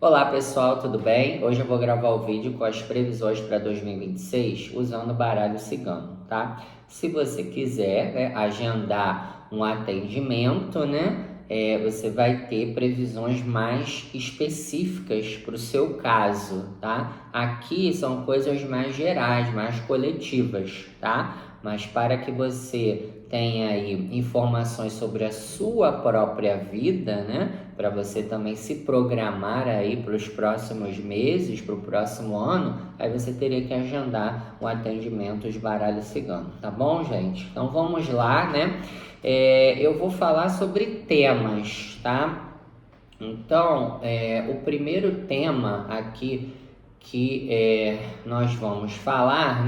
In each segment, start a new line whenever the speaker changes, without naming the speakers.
Olá pessoal, tudo bem? Hoje eu vou gravar o vídeo com as previsões para 2026 usando o baralho cigano, tá? Se você quiser, agendar um atendimento, você vai ter previsões mais específicas para o seu caso, tá? Aqui são coisas mais gerais, mais coletivas, tá? Mas para que você tenha aí informações sobre a sua própria vida, para você também se programar aí para os próximos meses, para o próximo ano, aí você teria que agendar o atendimento de baralho cigano, tá bom, gente? Então vamos lá, eu vou falar sobre temas, tá? Então, o primeiro tema aqui que nós vamos falar,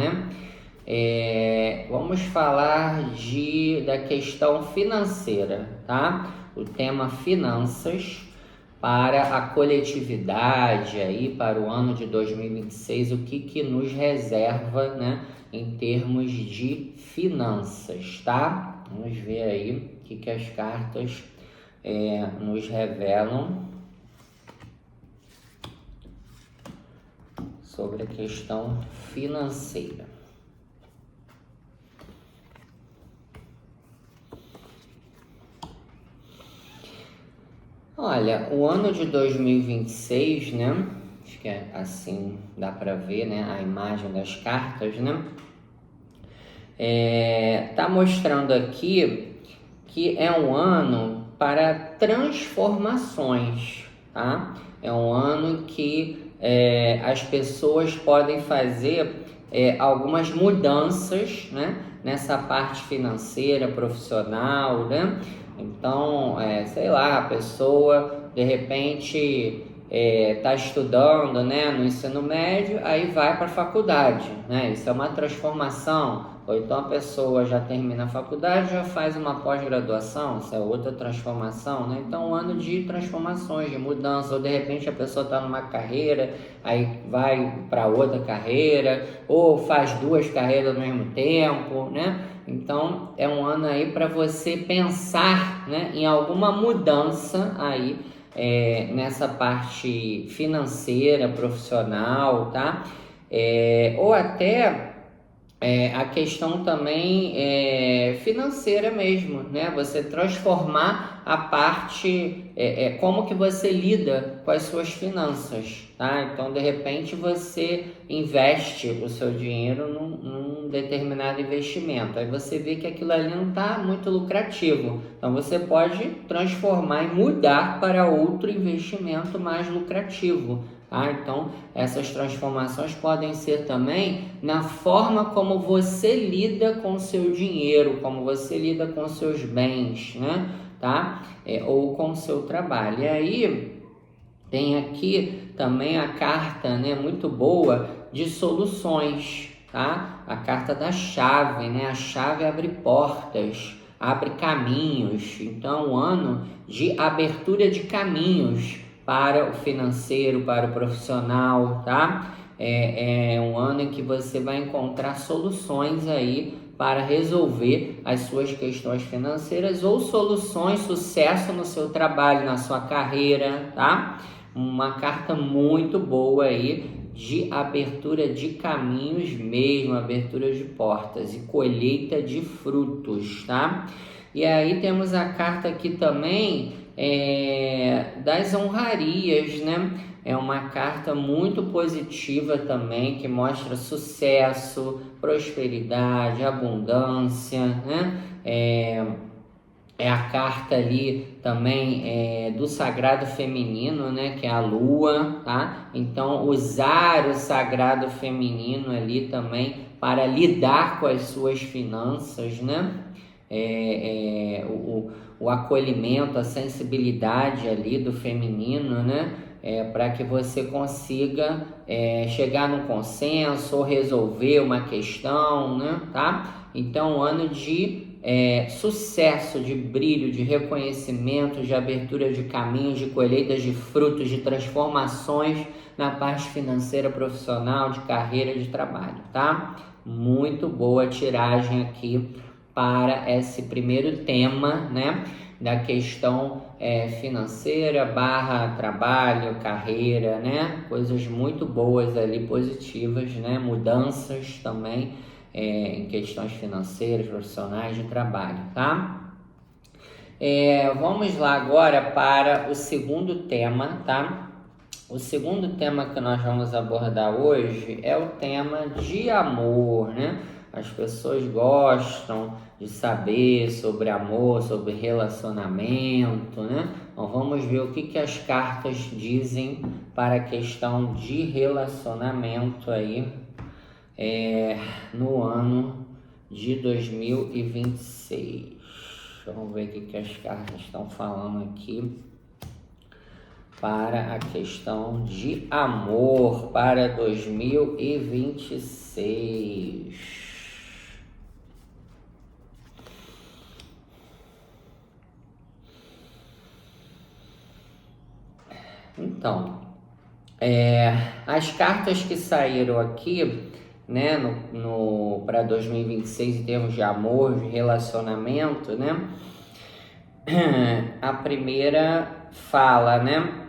vamos falar da questão financeira, tá? O tema finanças para a coletividade aí para o ano de 2026, o que nos reserva, em termos de finanças, tá? Vamos ver aí o que as cartas nos revelam sobre a questão financeira. Olha, o ano de 2026, acho que assim dá para ver, a imagem das cartas, tá mostrando aqui que é um ano para transformações, tá? É um ano que as pessoas podem fazer algumas mudanças, nessa parte financeira, profissional, Então, sei lá, a pessoa de repente está estudando, no ensino médio, aí vai para a faculdade, Isso é uma transformação. Ou então a pessoa já termina a faculdade, já faz uma pós-graduação, isso é outra transformação, Então, um ano de transformações, de mudança. Ou de repente a pessoa está numa carreira, aí vai para outra carreira, ou faz duas carreiras ao mesmo tempo, Então, é um ano aí para você pensar, em alguma mudança aí nessa parte financeira, profissional, tá? Ou até a questão também financeira mesmo, Você transformar a parte, como que você lida com as suas finanças, tá? Então, de repente, você investe o seu dinheiro num determinado investimento. Aí você vê que aquilo ali não está muito lucrativo. Então, você pode transformar e mudar para outro investimento mais lucrativo. Então, essas transformações podem ser também na forma como você lida com o seu dinheiro, como você lida com os seus bens, ou com o seu trabalho. E aí, tem aqui também a carta, muito boa de soluções, tá? A carta da chave, A chave abre portas, abre caminhos. Então, um ano de abertura de caminhos para o financeiro, para o profissional, tá? É um ano em que você vai encontrar soluções aí para resolver as suas questões financeiras ou soluções, sucesso no seu trabalho, na sua carreira, tá? Uma carta muito boa aí de abertura de caminhos mesmo, abertura de portas e colheita de frutos, tá? E aí temos a carta aqui também das honrarias, É uma carta muito positiva também, que mostra sucesso, prosperidade, abundância, É a carta ali também do sagrado feminino, que é a lua, tá? Então, usar o sagrado feminino ali também para lidar com as suas finanças, o acolhimento, a sensibilidade ali do feminino, para que você consiga chegar num consenso ou resolver uma questão, tá? Então, um ano de sucesso, de brilho, de reconhecimento, de abertura de caminhos, de colheitas de frutos, de transformações na parte financeira, profissional, de carreira, de trabalho, tá? Muito boa tiragem aqui para esse primeiro tema, da questão financeira / trabalho, carreira, né? Coisas muito boas ali, positivas, né? Mudanças também em questões financeiras, profissionais, de trabalho, tá? Vamos lá agora para o segundo tema, tá? O segundo tema que nós vamos abordar hoje é o tema de amor, né? As pessoas gostam de saber sobre amor, sobre relacionamento, né? Então vamos ver o que as cartas dizem para a questão de relacionamento aí no ano de 2026. Vamos ver o que as cartas estão falando aqui para a questão de amor para 2026. Então, as cartas que saíram aqui, né, para 2026 em termos de amor, de relacionamento, né? A primeira fala, né,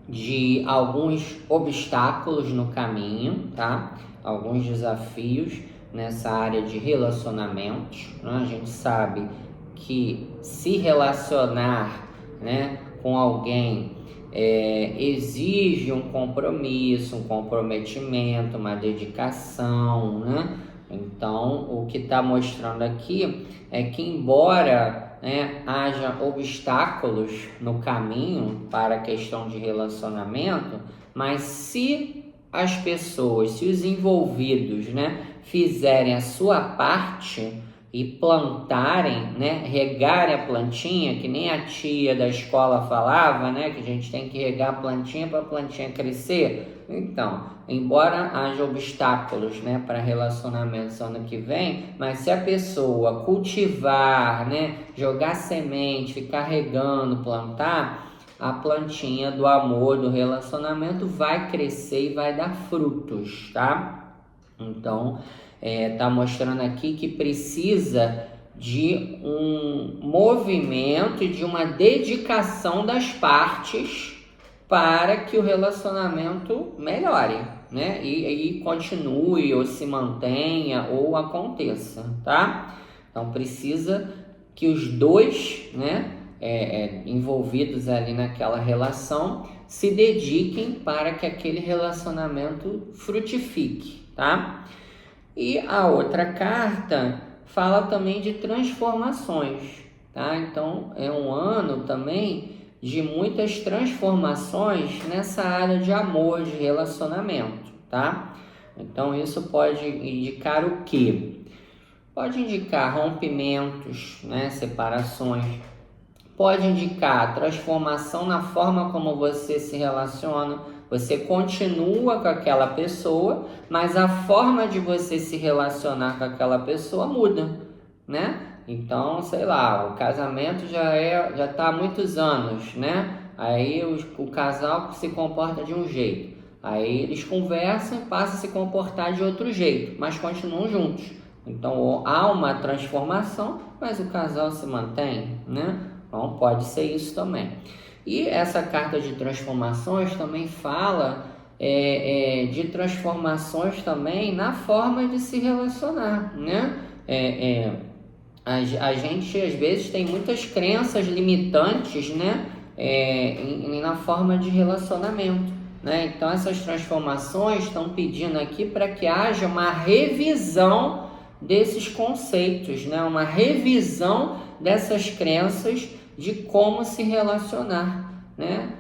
de alguns obstáculos no caminho, tá? Alguns desafios nessa área de relacionamentos, né? A gente sabe que se relacionar, né, com alguém exige um compromisso, um comprometimento, uma dedicação, né? Então, o que está mostrando aqui é que, embora, né, haja obstáculos no caminho para a questão de relacionamento, mas se as pessoas, se os envolvidos, né, fizerem a sua parte e plantarem, né, regarem a plantinha, que nem a tia da escola falava, né, que a gente tem que regar a plantinha para a plantinha crescer. Então, embora haja obstáculos, né, para relacionamentos ano que vem, mas se a pessoa cultivar, né, jogar semente, ficar regando, plantar, a plantinha do amor, do relacionamento vai crescer e vai dar frutos, tá? Então, tá mostrando aqui que precisa de um movimento e de uma dedicação das partes para que o relacionamento melhore, né? E continue, ou se mantenha, ou aconteça, tá? Então precisa que os dois, né, envolvidos ali naquela relação se dediquem para que aquele relacionamento frutifique, tá? E a outra carta fala também de transformações, tá? Então é um ano também de muitas transformações nessa área de amor, de relacionamento, tá? Então isso pode indicar o quê? Pode indicar rompimentos, né? Separações. Pode indicar transformação na forma como você se relaciona. Você continua com aquela pessoa, mas a forma de você se relacionar com aquela pessoa muda, né? Então, sei lá, o casamento já tá há muitos anos, né? Aí o casal se comporta de um jeito. Aí eles conversam e passam a se comportar de outro jeito, mas continuam juntos. Então, há uma transformação, mas o casal se mantém, né? Então, pode ser isso também. E essa carta de transformações também fala de transformações também na forma de se relacionar, né? A gente às vezes tem muitas crenças limitantes, né? Na forma de relacionamento, né? Então essas transformações estão pedindo aqui para que haja uma revisão desses conceitos, né? Uma revisão dessas crenças de como se relacionar, né?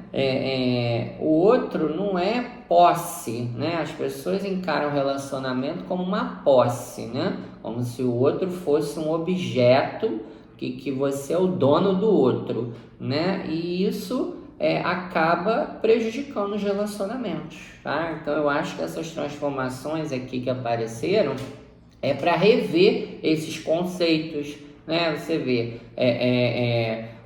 O outro não é posse, né? As pessoas encaram o relacionamento como uma posse, né? Como se o outro fosse um objeto que você é o dono do outro, né? E isso acaba prejudicando os relacionamentos, tá? Então eu acho que essas transformações aqui que apareceram é para rever esses conceitos, né? Você vê,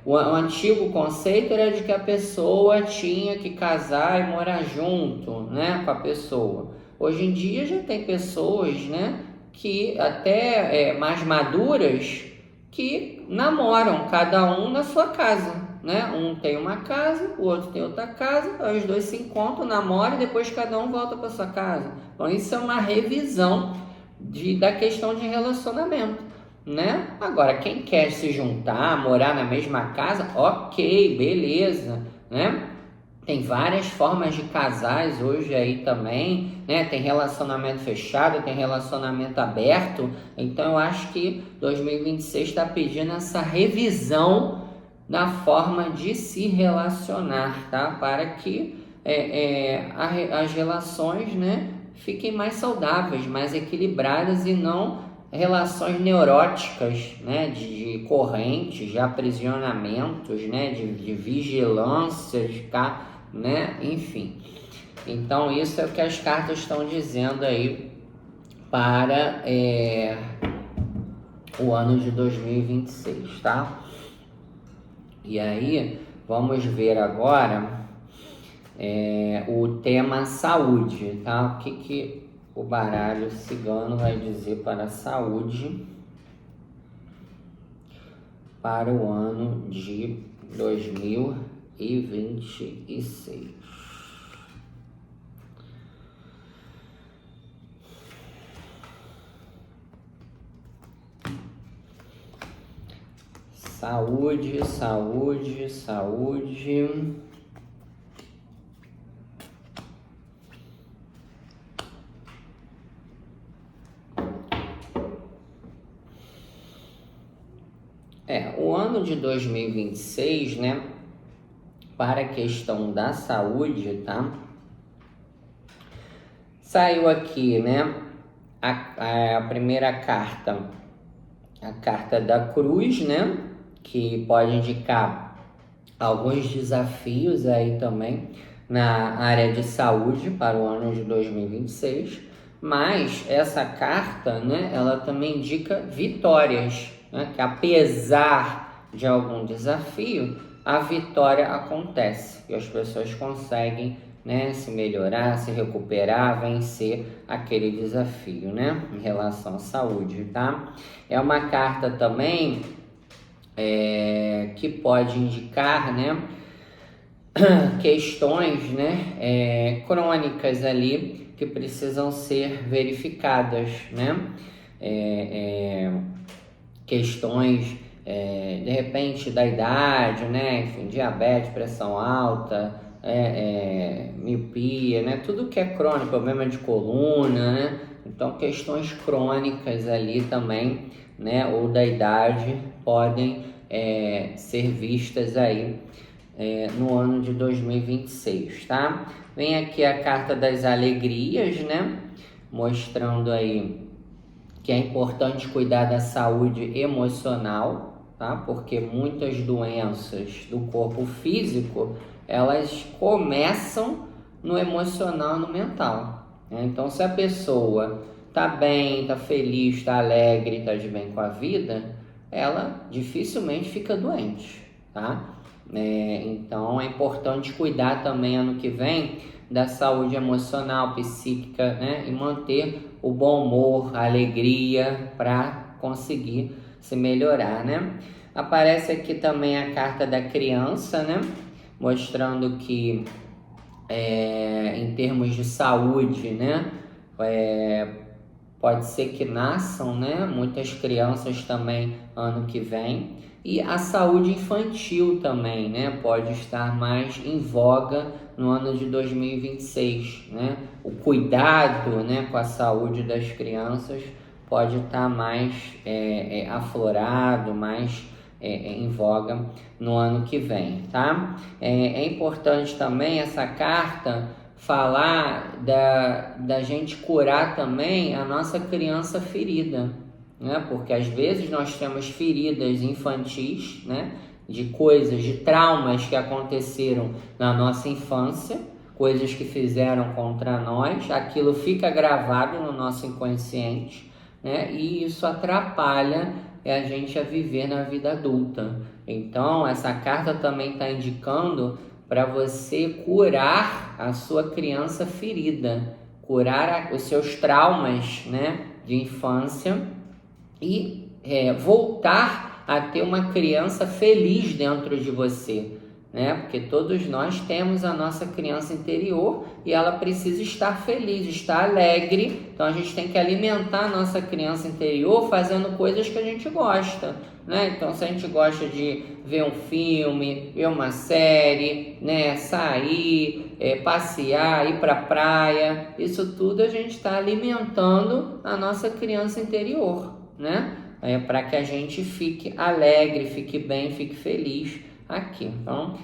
o antigo conceito era de que a pessoa tinha que casar e morar junto, né, com a pessoa. Hoje em dia já tem pessoas, né, que até mais maduras, que namoram, cada um na sua casa, né? Um tem uma casa, o outro tem outra casa, aí os dois se encontram, namoram e depois cada um volta para sua casa. Então isso é uma revisão da questão de relacionamento, né? Agora, quem quer se juntar, morar na mesma casa, ok, beleza, né? Tem várias formas de casais hoje aí também, né? Tem relacionamento fechado, tem relacionamento aberto. Então eu acho que 2026 está pedindo essa revisão na forma de se relacionar, tá? Para que as relações, né, fiquem mais saudáveis, mais equilibradas e não relações neuróticas, né, de correntes, de aprisionamentos, né, de vigilância, né, enfim. Então isso é o que as cartas estão dizendo aí para o ano de 2026, tá? E aí vamos ver agora o tema saúde, tá? O que o baralho cigano vai dizer para a saúde para o ano de 2026. Saúde, saúde, saúde. O ano de 2026, né, para a questão da saúde, tá? Saiu aqui, né, a primeira carta, a carta da cruz, né, que pode indicar alguns desafios aí também na área de saúde para o ano de 2026, mas essa carta, né, ela também indica vitórias, né, que apesar de algum desafio, a vitória acontece e as pessoas conseguem, né, se melhorar, se recuperar, vencer aquele desafio, né, em relação à saúde, tá? É uma carta também que pode indicar, né, questões, né, crônicas ali que precisam ser verificadas, né, questões de repente da idade, né, enfim, diabetes, pressão alta, miopia, né, tudo que é crônico, problema de coluna, né, então questões crônicas ali também, né, ou da idade podem ser vistas aí no ano de 2026, tá? Vem aqui a carta das alegrias, né, mostrando aí que é importante cuidar da saúde emocional, tá? Porque muitas doenças do corpo físico, elas começam no emocional, no mental, né? Então, se a pessoa tá bem, tá feliz, tá alegre, tá de bem com a vida, ela dificilmente fica doente, tá? Então, é importante cuidar também ano que vem da saúde emocional, psíquica, né? E manter o bom humor, a alegria para conseguir se melhorar, né? Aparece aqui também a carta da criança, né? Mostrando que em termos de saúde, né? Pode ser que nasçam, né, muitas crianças também ano que vem. E a saúde infantil também, né, pode estar mais em voga no ano de 2026, né? O cuidado, né, com a saúde das crianças pode estar mais aflorado, mais em voga no ano que vem, tá? É importante também essa carta falar da gente curar também a nossa criança ferida, né? Porque às vezes nós temos feridas infantis, né? De coisas, de traumas que aconteceram na nossa infância, coisas que fizeram contra nós, aquilo fica gravado no nosso inconsciente, né? E isso atrapalha a gente a viver na vida adulta. Então, essa carta também está indicando para você curar a sua criança ferida, curar os seus traumas, né, de infância e voltar a ter uma criança feliz dentro de você, né? Porque todos nós temos a nossa criança interior e ela precisa estar feliz, estar alegre. Então a gente tem que alimentar a nossa criança interior fazendo coisas que a gente gosta, né? Então se a gente gosta de ver um filme, ver uma série, né? Sair, passear, ir para a praia, isso tudo a gente está alimentando a nossa criança interior, né? Para que a gente fique alegre, fique bem, fique feliz aqui. Então,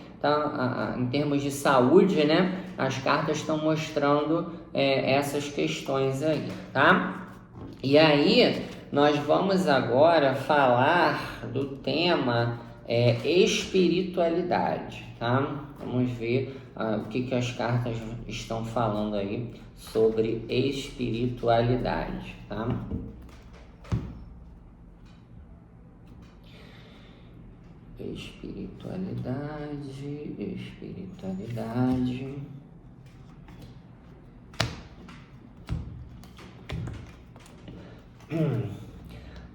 em termos de saúde, né, as cartas estão mostrando essas questões aí, tá? E aí, nós vamos agora falar do tema espiritualidade, tá? Vamos ver o que as cartas estão falando aí sobre espiritualidade, tá? Espiritualidade.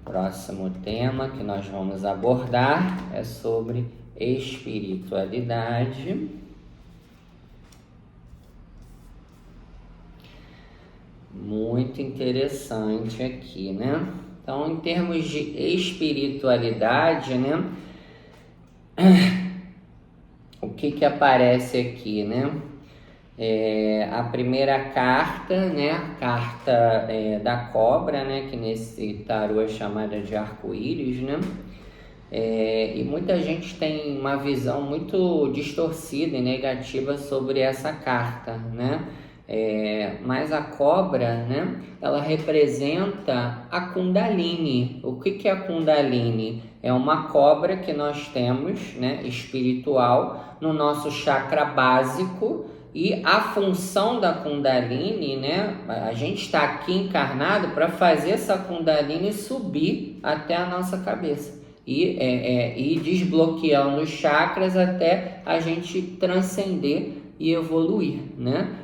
Próximo tema que nós vamos abordar é sobre espiritualidade. Muito interessante aqui, né? Então, em termos de espiritualidade, né? O que aparece aqui, né? A primeira carta, né? A carta da cobra, né? Que nesse tarô é chamada de arco-íris, né? E muita gente tem uma visão muito distorcida e negativa sobre essa carta, né? Mas a cobra, né? Ela representa a Kundalini. O que é a Kundalini? É uma cobra que nós temos, né? Espiritual, no nosso chakra básico. E a função da Kundalini, né? A gente está aqui encarnado para fazer essa Kundalini subir até a nossa cabeça. E desbloqueando os chakras até a gente transcender e evoluir, né?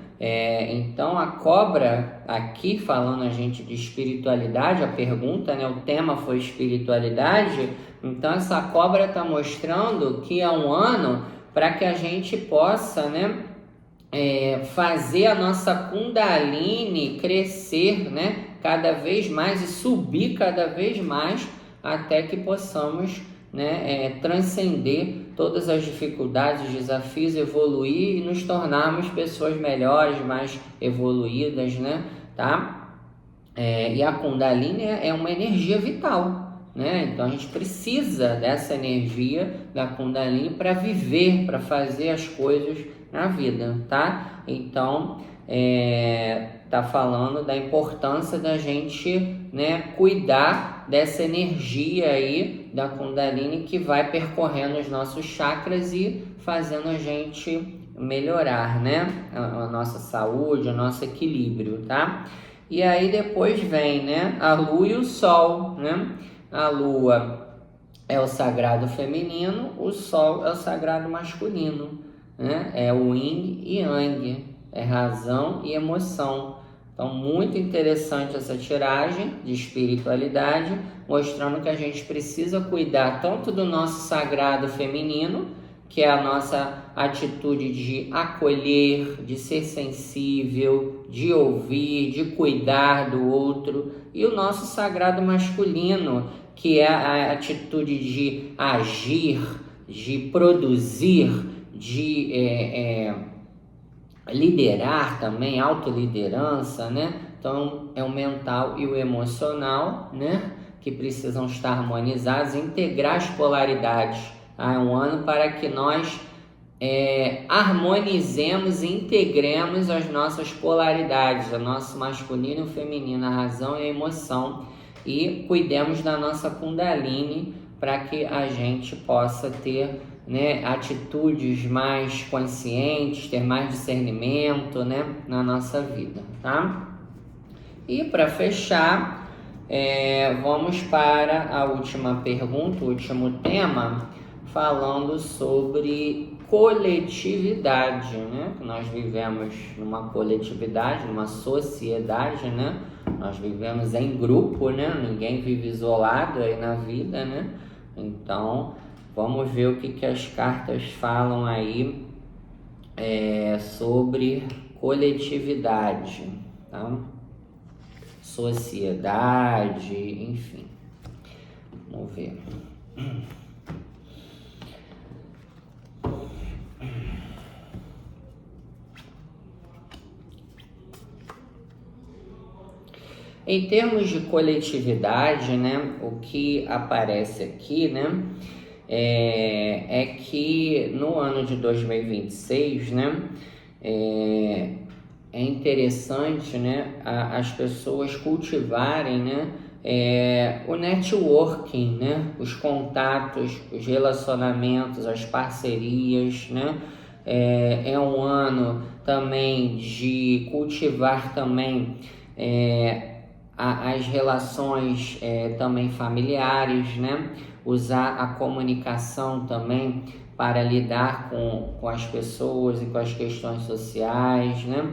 Então a cobra, aqui falando a gente de espiritualidade, a pergunta, né? O tema foi espiritualidade. Então essa cobra está mostrando que é um ano para que a gente possa, né? Fazer a nossa Kundalini crescer, né? Cada vez mais e subir cada vez mais até que possamos, né? Transcender todas as dificuldades, desafios, evoluir e nos tornarmos pessoas melhores, mais evoluídas, né? Tá? E a Kundalini é uma energia vital, né? Então a gente precisa dessa energia da Kundalini para viver, para fazer as coisas na vida, tá? Então tá falando da importância da gente, né, cuidar dessa energia aí da Kundalini que vai percorrendo os nossos chakras e fazendo a gente melhorar, né, a nossa saúde, o nosso equilíbrio, tá? E aí depois vem, né, a lua e o sol, né? A lua é o sagrado feminino, o sol é o sagrado masculino, né? É o yin e yang, é razão e emoção. Então, muito interessante essa tiragem de espiritualidade, mostrando que a gente precisa cuidar tanto do nosso sagrado feminino, que é a nossa atitude de acolher, de ser sensível, de ouvir, de cuidar do outro, e o nosso sagrado masculino, que é a atitude de agir, de produzir, de liderar também, autoliderança, né? Então, é o mental e o emocional, né? Que precisam estar harmonizados, integrar as polaridades. É um ano para que nós harmonizemos e integremos as nossas polaridades, o nosso masculino e o feminino, a razão e a emoção, e cuidemos da nossa Kundalini para que a gente possa ter, né, atitudes mais conscientes, ter mais discernimento, né, na nossa vida, tá? E para fechar, vamos para a última pergunta, o último tema, falando sobre coletividade, né? Nós vivemos numa coletividade, numa sociedade, né? Nós vivemos em grupo, né? Ninguém vive isolado aí na vida, né? Então, vamos ver o que as cartas falam aí sobre coletividade, tá? Sociedade, enfim. Vamos ver. Em termos de coletividade, né, o que aparece aqui, né, é que no ano de 2026, né, é interessante, né, as pessoas cultivarem, né, o networking, né, os contatos, os relacionamentos, as parcerias, né. É um ano também de cultivar também as relações também familiares, né? Usar a comunicação também para lidar com as pessoas e com as questões sociais, né?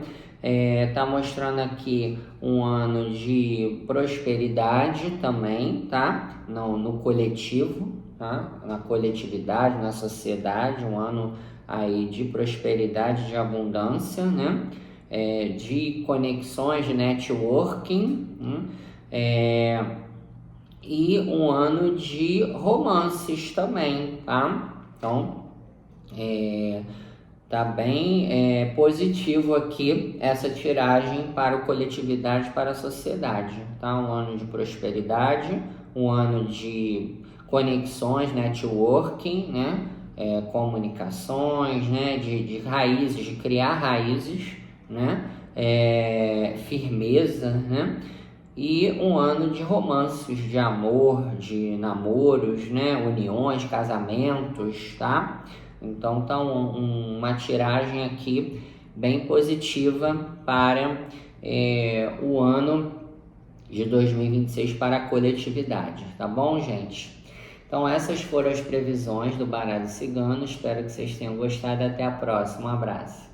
Tá mostrando aqui um ano de prosperidade também, tá? No coletivo, tá? Na coletividade, na sociedade, um ano aí de prosperidade, de abundância, né? De conexões, de networking, e um ano de romances também, tá? Então, tá bem positivo aqui essa tiragem para o coletividade, para a sociedade, tá? Um ano de prosperidade, um ano de conexões, networking, né? Comunicações, né? De raízes, de criar raízes, né? Firmeza, né? E um ano de romances, de amor, de namoros, né? Uniões, casamentos, tá? Então tá uma tiragem aqui bem positiva para o ano de 2026 para a coletividade, tá bom, gente? Então essas foram as previsões do baralho cigano, espero que vocês tenham gostado, até a próxima, um abraço.